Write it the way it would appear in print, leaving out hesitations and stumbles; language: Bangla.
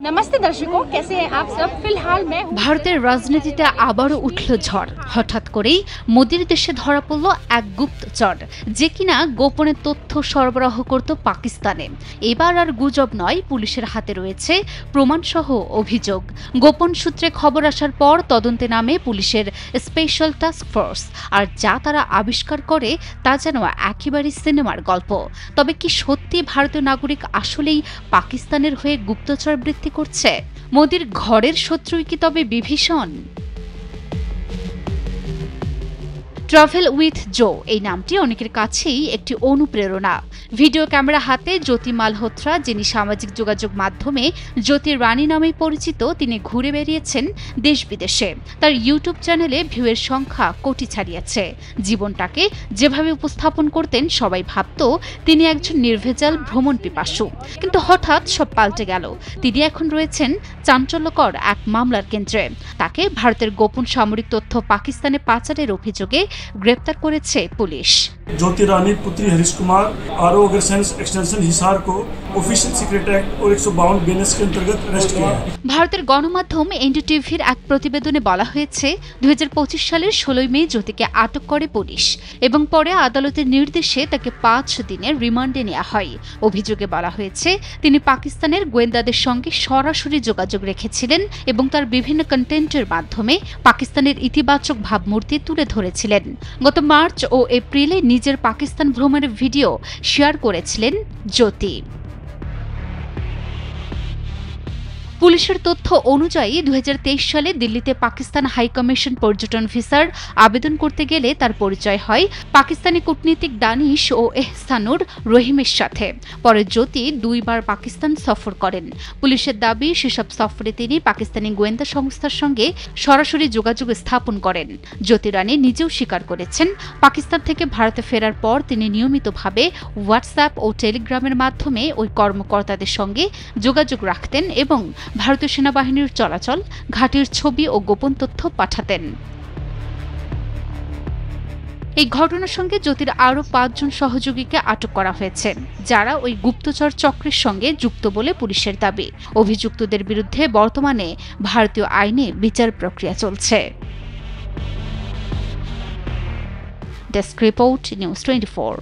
नमस्ते दर्शकों, कैसे हैं आप सब। फिलहाल मैं ভারতের রাজনীতিতে আবারও উঠল ঝড়। হঠাৎ করেই মোদির দেশে ধরা পড়ল এক গুপ্তচর, যে কিনা গোপনে তথ্য সরবরাহ করত পাকিস্তানে। এবার আর গুজব নয়, পুলিশের হাতে রয়েছে প্রমাণসহ অভিযোগ। গোপন সূত্রে খবর আসার পর তদন্তে নামে পুলিশের স্পেশাল টাস্ক ফোর্স। আর যা তারা আবিষ্কার করে তা যেন একেবারে সিনেমার গল্প। তবে কি সত্যি ভারতীয় নাগরিক আসলেই পাকিস্তানের হয়ে গুপ্তচর বৃত্তি করছে? মোদির ঘরের শত্রুই কি তবে বিভীষণ? ট্রাভেল উইথ জো এই নামটি অনেকের কাছেই একটি অনুপ্রেরণা। ভিডিও ক্যামেরা হাতে জ্যোতি মালহোত্রা, যিনি সামাজিক যোগাযোগ মাধ্যমে জ্যোতি রানী নামেই পরিচিত, তিনি ঘুরে বেরিয়েছেন দেশ বিদেশে। তার ইউটিউব চ্যানেলে ভিউয়ের সংখ্যা কোটি ছাড়িয়েছে। জীবনটাকে যেভাবে উপস্থাপন করতেন সবাই ভাবত তিনি একজন নির্ভেজাল ভ্রমণ পিপাসু। কিন্তু হঠাৎ সব পাল্টে গেল। তিনি এখন রয়েছেন চাঞ্চল্যকর এক মামলার কেন্দ্রে। তাকে ভারতের গোপন সামরিক তথ্য পাকিস্তানে পাচারের অভিযোগে গ্রেপ্তার করেছে পুলিশ। ज्योति रानी पुत्री Harish Kumar RO science extension Hisar को ऑफिशियल सीक्रेट एक्ट और 152 बीएनएस के अंतर्गत अरेस्ट किया है। ভারতের গণমাধ্যম এনডিটিভির এক প্রতিবেদনে বলা হয়েছে 2025 সালের 16 মে জ্যোতিকে আটক করে পুলিশ এবং পরে আদালতের নির্দেশে তাকে 5 দিনের রিমান্ডে নেওয়া হয়। অভিযোগে বলা হয়েছে তিনি পাকিস্তানের গোয়েন্দাদের সঙ্গে সরাসরি যোগাযোগ রেখেছিলেন এবং তার বিভিন্ন কন্টেন্টের মাধ্যমে পাকিস্তানের ইতিবাচক ভাবমূর্তি তুলে ধরেছিলেন। গত মার্চ ও এপ্রিলে নিজের পাকিস্তান ভ্রমণের ভিডিও শেয়ার করেছিলেন জ্যোতি। পুলিশের তথ্য অনুযায়ী 2023 সালে দিল্লিতে পাকিস্তান হাইকমিশন পর্যটন ভিসার আবেদন করতে গেলে তার পরিচয় হয় পাকিস্তানি কূটনীতিক দানিশ ও এহসানুর রহিমের সাথে। পরে জ্যোতি 2 বার পাকিস্তান সফর করেন। পুলিশের দাবি, সেসব সফরে তিনি পাকিস্তানি গোয়েন্দা সংস্থার সঙ্গে সরাসরি যোগাযোগ স্থাপন করেন। জ্যোতি রানী নিজেও স্বীকার করেছেন, পাকিস্তান থেকে ভারতে ফেরার পর তিনি নিয়মিতভাবে হোয়াটসঅ্যাপ ও টেলিগ্রামের মাধ্যমে ওই কর্মকর্তাদের সঙ্গে যোগাযোগ রাখতেন এবং ভারতীয় সেনাবাহিনীর চলাচল, ঘাঁটির ছবি ও গোপন তথ্য পাঠাতেন। এই ঘটনার সঙ্গে জ্যোতির আরও 5 জন সহযোগীকে আটক করা হয়েছে, যারা ওই গুপ্তচর চক্রের সঙ্গে যুক্ত বলে পুলিশের দাবি। অভিযুক্তদের বিরুদ্ধে বর্তমানে ভারতীয় আইনে বিচার প্রক্রিয়া চলছে। Desk report, news 24।